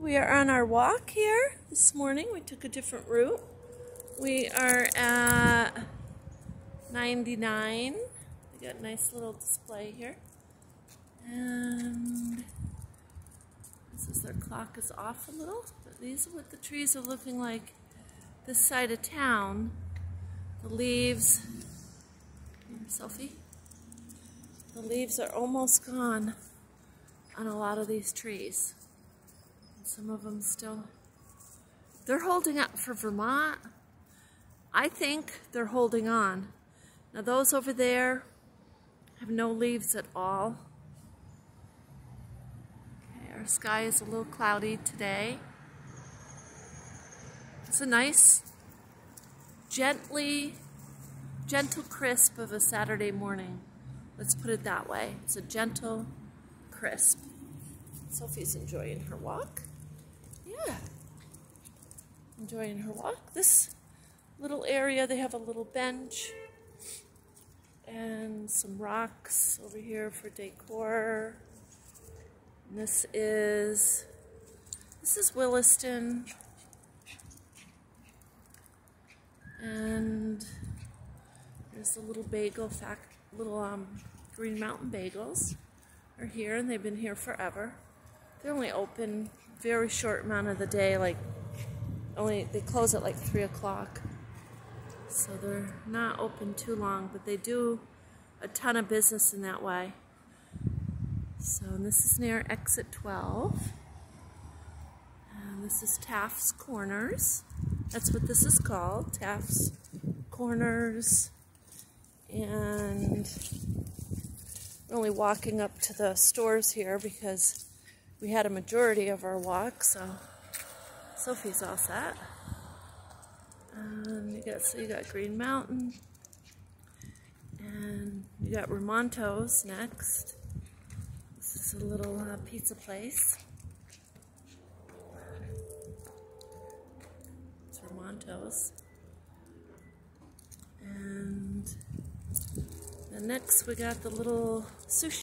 We are on our walk here this morning. We took a different route. We are at 99. We got a nice little display here. And this is their clock is off a little. But these are what the trees are looking like this side of town. The leaves, Sophie, the leaves are almost gone on a lot of these trees. Some of them still, they're holding up for Vermont. I think they're holding on. Now those over there have no leaves at all. Okay, our sky is a little cloudy today. It's a nice, gentle crisp of a Saturday morning. Let's put it that way. It's a gentle crisp. Sophie's enjoying her walk. Yeah, enjoying her walk. This little area, they have a little bench and some rocks over here for decor. And this is Williston. And there's a little bagel Green Mountain bagels are here, and they've been here forever. They're only open very short amount of the day, they close at like 3 o'clock. So they're not open too long, but they do a ton of business in that way. So this is near exit 12. And this is Taft's Corners. That's what this is called, Taft's Corners. And we're only walking up to the stores here because we had a majority of our walk, so Sophie's all set. And you got Green Mountain, and you got Vermonto's next. This is a little pizza place. It's Vermonto's. And then next we got the little sushi